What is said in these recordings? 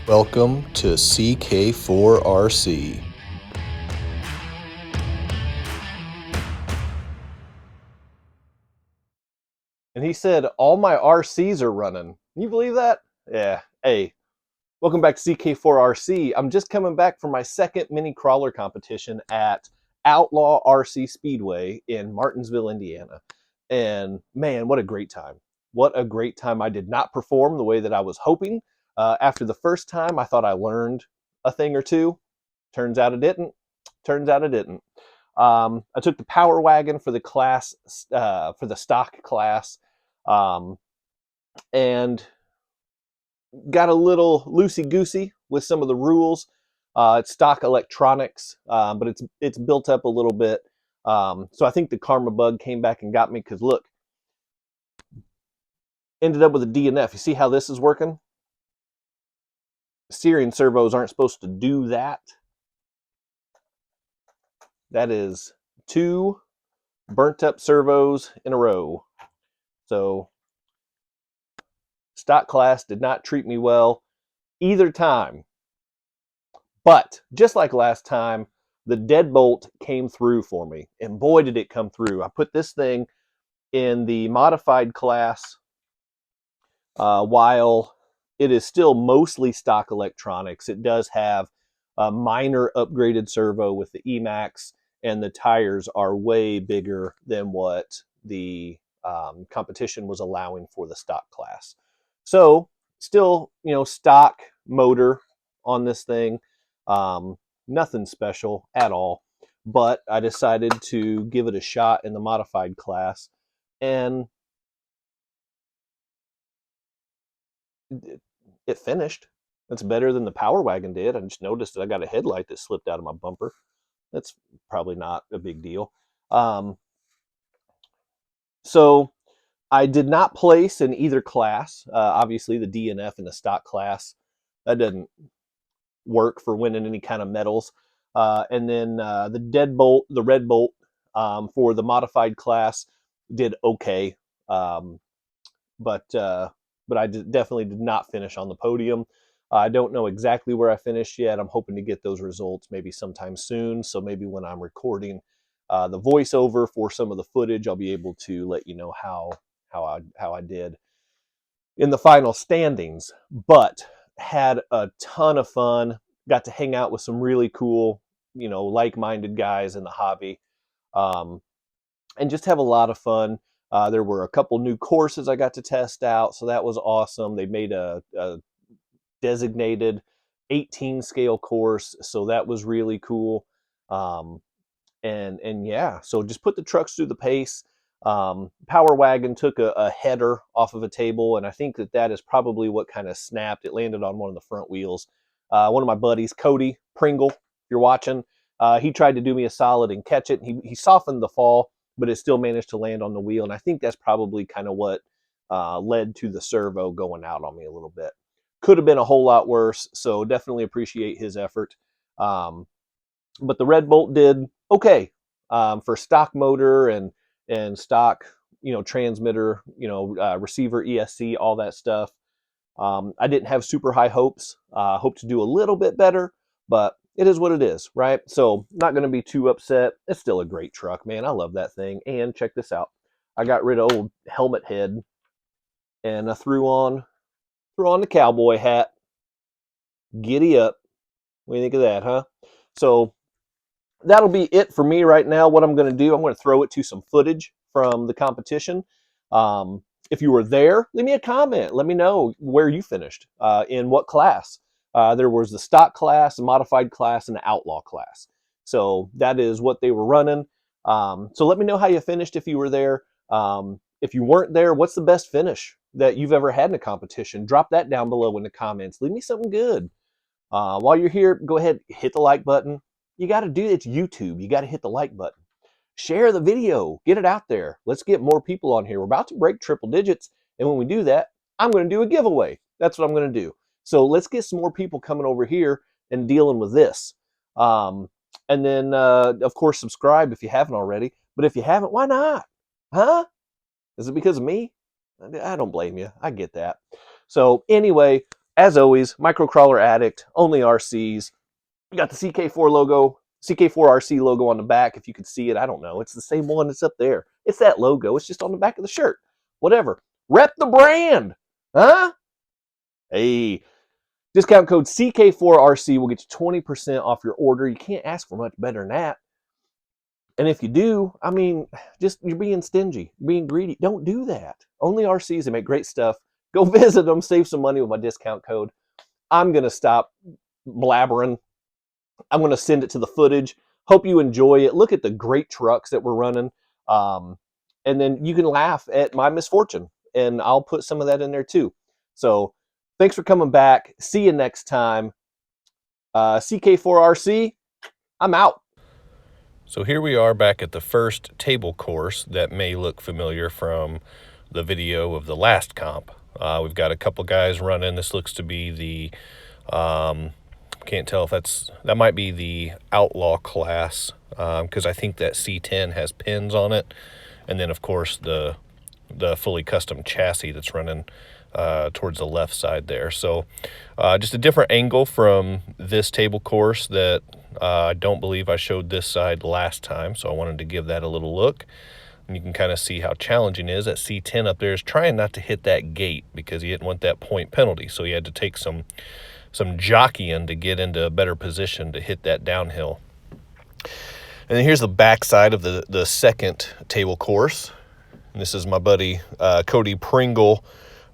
Welcome to CK4RC. And he said, all my RCs are running. Can you believe that? Yeah. Hey, welcome back to CK4RC. I'm just coming back from my second mini crawler competition at Outlaw RC Speedway in Martinsville, Indiana. And man, what a great time. What a great time. I did not perform the way that I was hoping. After the first time, I thought I learned a thing or two. Turns out it didn't. I took the Power Wagon for the class, for the stock class, um, and got a little loosey-goosey with some of the rules. It's stock electronics, but it's built up a little bit. So I think the karma bug came back and got me because look, ended up with a DNF. You see how this is working? Steering servos aren't supposed to do that. That is 2 burnt up servos in a row. So stock class did not treat me well either time. But just like last time, the deadbolt came through for me. And boy, did it come through. I put this thing in the modified class while it is still mostly stock electronics. It does have a minor upgraded servo with the Emax, and the tires are way bigger than what the competition was allowing for the stock class. So still, stock motor on this thing. Nothing special at all, but I decided to give it a shot in the modified class, and it finished. That's better than the Power Wagon did. I just noticed that I got a headlight that slipped out of my bumper. That's probably not a big deal. So I did not place in either class. Obviously, the DNF in the stock class, that doesn't work for winning any kind of medals. And then the the red bolt for the modified class did okay. But I definitely did not finish on the podium. I don't know exactly where I finished yet. I'm hoping to get those results maybe sometime soon. So maybe when I'm recording the voiceover for some of the footage, I'll be able to let you know how I did in the final standings. But had a ton of fun. Got to hang out with some really cool, like-minded guys in the hobby, and just have a lot of fun. There were a couple new courses I got to test out, so that was awesome. They made a designated 18 scale course, so that was really cool. And yeah, so just put the trucks through the pace. Power Wagon took a header off of a table, and I think that is probably what kind of snapped. It landed on one of the front wheels. One of my buddies, Cody Pringle, if you're watching, he tried to do me a solid and catch it. He softened the fall, but it still managed to land on the wheel. And I think that's probably kind of what led to the servo going out on me a little bit. Could have been a whole lot worse, so definitely appreciate his effort. But the red bolt did okay for stock motor and stock, transmitter, receiver, ESC, all that stuff. I didn't have super high hopes. Hope to do a little bit better, but it is what it is, right? So not going to be too upset. It's still a great truck, man. I love that thing. And check this out. I got rid of old helmet head, and I threw on the cowboy hat. Giddy up. What do you think of that, huh? So that'll be it for me right now. What I'm going to do, I'm going to throw it to some footage from the competition. If you were there, leave me a comment. Let me know where you finished, in what class. There was the stock class, the modified class, and the outlaw class. So that is what they were running. So let me know how you finished if you were there. If you weren't there, what's the best finish that you've ever had in a competition? Drop that down below in the comments. Leave me something good. While you're here, go ahead, hit the like button. You got to do it. It's YouTube. You got to hit the like button. Share the video. Get it out there. Let's get more people on here. We're about to break triple digits. And when we do that, I'm going to do a giveaway. That's what I'm going to do. So let's get some more people coming over here and dealing with this. And then, of course, subscribe if you haven't already. But if you haven't, why not? Huh? Is it because of me? I don't blame you. I get that. So anyway, As always, Microcrawler Addict, only RCs. You got the CK4 logo, CK4RC logo on the back. If you could see it, I don't know. It's the same one that's up there. It's that logo. It's just on the back of the shirt. Whatever. Rep the brand. Huh? Hey. Discount code CK4RC will get you 20% off your order. You can't ask for much better than that. And if you do, I mean, just you're being stingy, you're being greedy. Don't do that. Only RCs, they make great stuff. Go visit them, save some money with my discount code. I'm going to stop blabbering. I'm going to send it to the footage. Hope you enjoy it. Look at the great trucks that we're running. And then you can laugh at my misfortune, and I'll put some of that in there too. So thanks for coming back. See you next time. CK4RC, I'm out. So here we are back at the first table course that may look familiar from the video of the last comp. We've got a couple guys running. This looks to be the, can't tell if that might be the outlaw class, because I think that C10 has pins on it. And then of course the fully custom chassis that's running towards the left side there. So just a different angle from this table course that I don't believe I showed this side last time, so I wanted to give that a little look. And you can kind of see how challenging it is. That C10 up there is trying not to hit that gate because he didn't want that point penalty, so he had to take some jockeying to get into a better position to hit that downhill. And then here's the back side of the second table course. And this is my buddy Cody Pringle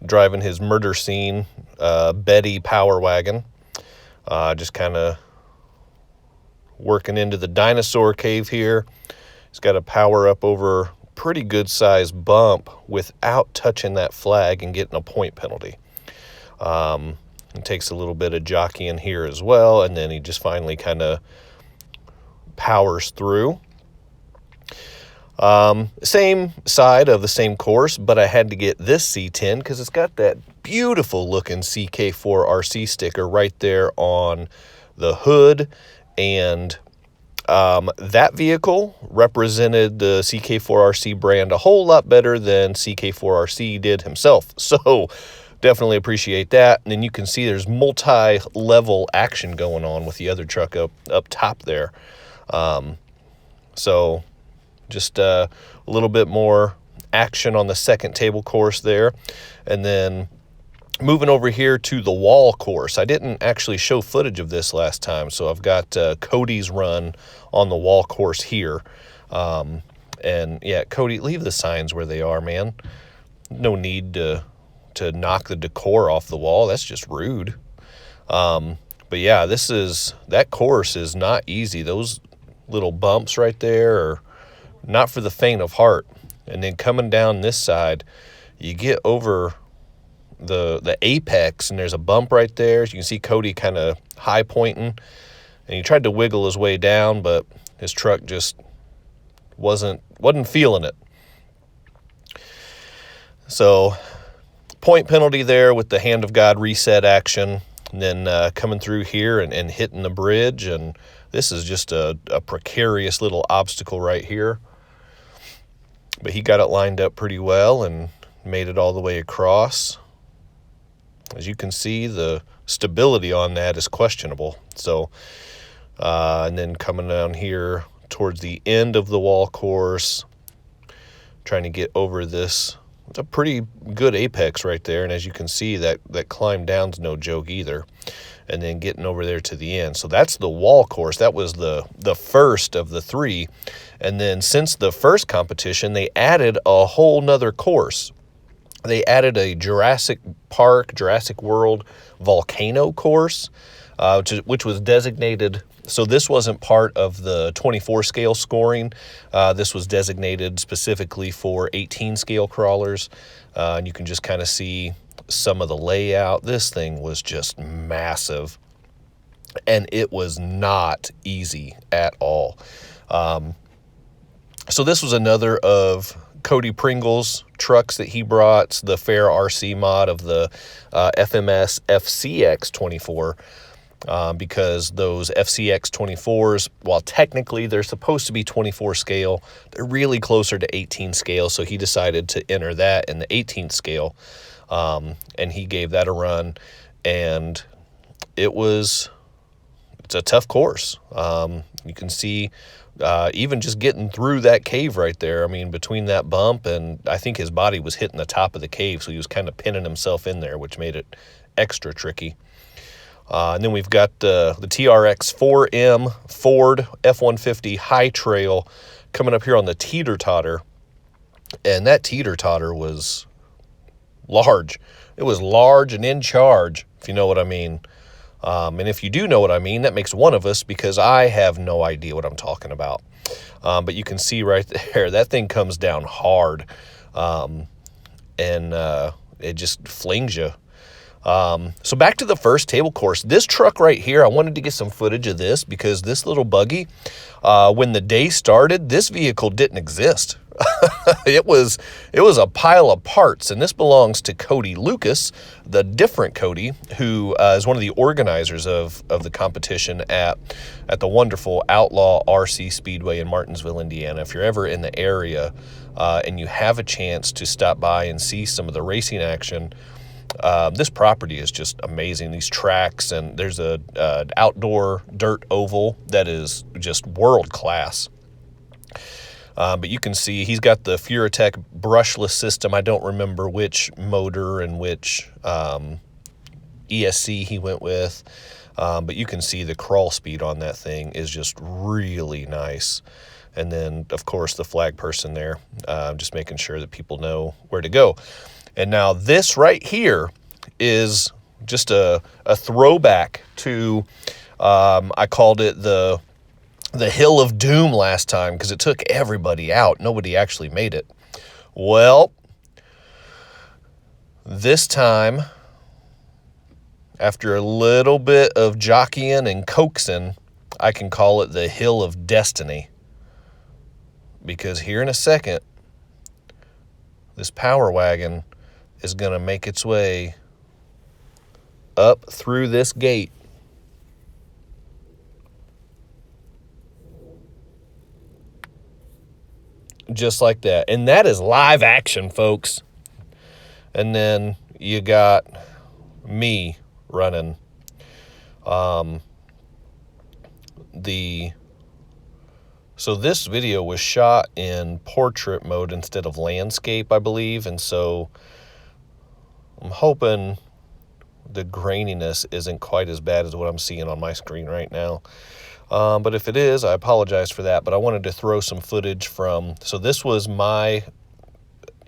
driving his murder scene Betty Power Wagon. Just kind of working into the dinosaur cave here. He's got to power up over a pretty good sized bump without touching that flag and getting a point penalty. It takes a little bit of jockeying here as well, and then he just finally kind of powers through. Same side of the same course, but I had to get this C10 because it's got that beautiful looking CK4RC sticker right there on the hood. And that vehicle represented the CK4RC brand a whole lot better than CK4RC did himself. So definitely appreciate that. And then you can see there's multi-level action going on with the other truck up top there. So just a little bit more action on the second table course there. And then moving over here to the wall course. I didn't actually show footage of this last time, so I've got Cody's run on the wall course here. And yeah, Cody, leave the signs where they are, man. No need to knock the decor off the wall. That's just rude. But yeah, that course is not easy. Those little bumps right there are not for the faint of heart. And then coming down this side, you get over the apex, and there's a bump right there. So you can see Cody kind of high pointing, and he tried to wiggle his way down, but his truck just wasn't feeling it. So point penalty there with the hand of God reset action, and then coming through here and hitting the bridge. And this is just a precarious little obstacle right here, but he got it lined up pretty well and made it all the way across. As you can see, the stability on that is questionable. So, and then coming down here towards the end of the wall course, trying to get over this. It's a pretty good apex right there. And as you can see, that climb down's no joke either. And then getting over there to the end. So that's the wall course. That was the first of the three. And then since the first competition, they added a whole nother course. They added a Jurassic World volcano course, which was designated. So this wasn't part of the 24 scale scoring. This was designated specifically for 18 scale crawlers. And you can just kind of see some of the layout. This thing was just massive, and it was not easy at all. So this was another of Cody Pringle's trucks that he brought, the Fair RC mod of the FMS FCX24, because those FCX24s, while technically they're supposed to be 24 scale, they're really closer to 18 scale, so he decided to enter that in the 18 scale, and he gave that a run. and it's a tough course. You can see even just getting through that cave right there, I mean, between that bump, and I think his body was hitting the top of the cave, so he was kind of pinning himself in there, which made it extra tricky. And then we've got the TRX 4M Ford F-150 High Trail coming up here on the teeter-totter, and that teeter-totter was large. It was large and in charge, if you know what I mean. And if you do know what I mean, that makes one of us, because I have no idea what I'm talking about. But you can see right there, that thing comes down hard, and it just flings you. So back to the first table course. This truck right here, I wanted to get some footage of this, because this little buggy, when the day started, this vehicle didn't exist. It was a pile of parts, and this belongs to Cody Lucas, the different Cody, who is one of the organizers of the competition at the wonderful Outlaw RC Speedway in Martinsville, Indiana. If you're ever in the area and you have a chance to stop by and see some of the racing action, this property is just amazing. These tracks, and there's an outdoor dirt oval that is just world class. But you can see he's got the Furatech brushless system. I don't remember which motor and which ESC he went with, but you can see the crawl speed on that thing is just really nice. And then, of course, the flag person there, just making sure that people know where to go. And now this right here is just a throwback to, I called it the Hill of Doom last time, because it took everybody out. Nobody actually made it. Well, this time, after a little bit of jockeying and coaxing, I can call it the Hill of Destiny. Because here in a second, this Power Wagon is going to make its way up through this gate. Just like that. And that is live action, folks. And then you got me running so this video was shot in portrait mode instead of landscape, I believe, and so I'm hoping the graininess isn't quite as bad as what I'm seeing on my screen right now. But if it is, I apologize for that. But I wanted to throw some footage from, so this was my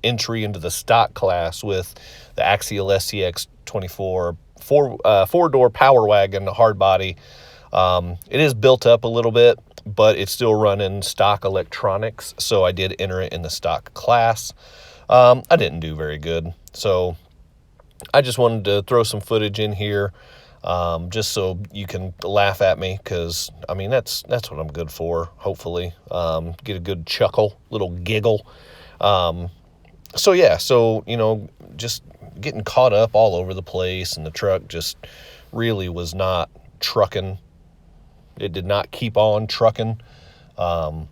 entry into the stock class with the Axial SCX24 four-door Power Wagon hard body. It is built up a little bit, but it's still running stock electronics, so I did enter it in the stock class. I didn't do very good, so I just wanted to throw some footage in here, just so you can laugh at me, because, I mean, that's what I'm good for, hopefully. Get a good chuckle, little giggle. So, yeah, so, you know, just getting caught up all over the place, and the truck just really was not trucking. It did not keep on trucking. So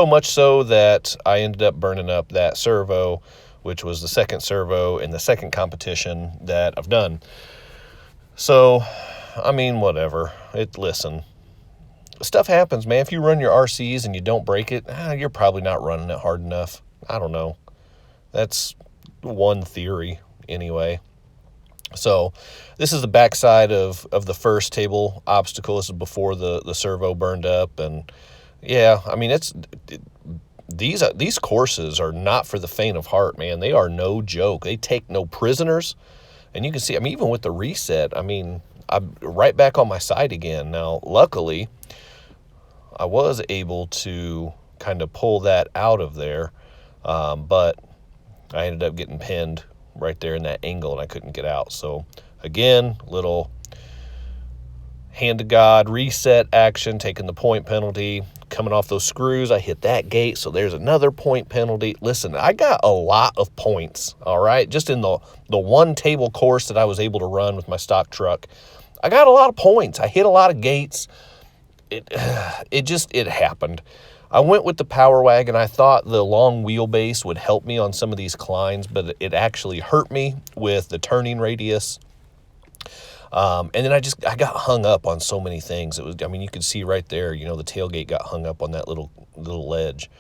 much so that I ended up burning up that servo, which was the second servo in the second competition that I've done. So, I mean, whatever. Listen, stuff happens, man. If you run your RCs and you don't break it, you're probably not running it hard enough. I don't know. That's one theory, anyway. So this is the backside of the first table obstacle. This is before the servo burned up. And yeah, I mean, these courses are not for the faint of heart, man. They are no joke. They take no prisoners. And you can see, I mean, even with the reset, I mean, I'm right back on my side again. Now, luckily, I was able to kind of pull that out of there, but I ended up getting pinned right there in that angle, and I couldn't get out. So again, little hand to God reset action, taking the point penalty, coming off those screws. I hit that gate, so there's another point penalty. Listen, I got a lot of points, all right? Just in the one table course that I was able to run with my stock truck, I got a lot of points. I hit a lot of gates. It happened. I went with the Power Wagon. I thought the long wheelbase would help me on some of these climbs, but it actually hurt me with the turning radius. And then I got hung up on so many things. It was, I mean, you could see right there, you know, the tailgate got hung up on that little ledge.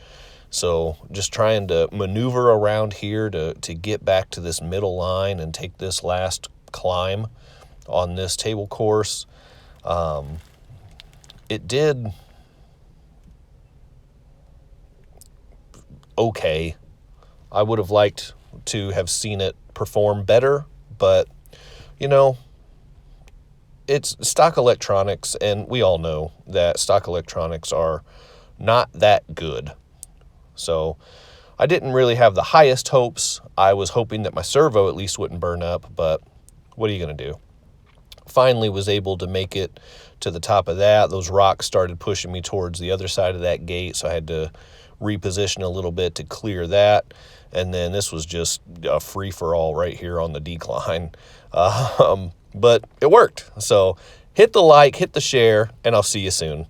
So just trying to maneuver around here to get back to this middle line and take this last climb on this table course. It did okay. I would have liked to have seen it perform better, but, you know, it's stock electronics, and we all know that stock electronics are not that good. So I didn't really have the highest hopes. I was hoping that my servo at least wouldn't burn up, but what are you going to do? Finally was able to make it to the top of that. Those rocks started pushing me towards the other side of that gate, so I had to reposition a little bit to clear that. And then this was just a free-for-all right here on the decline. But it worked. So hit the like, hit the share, and I'll see you soon.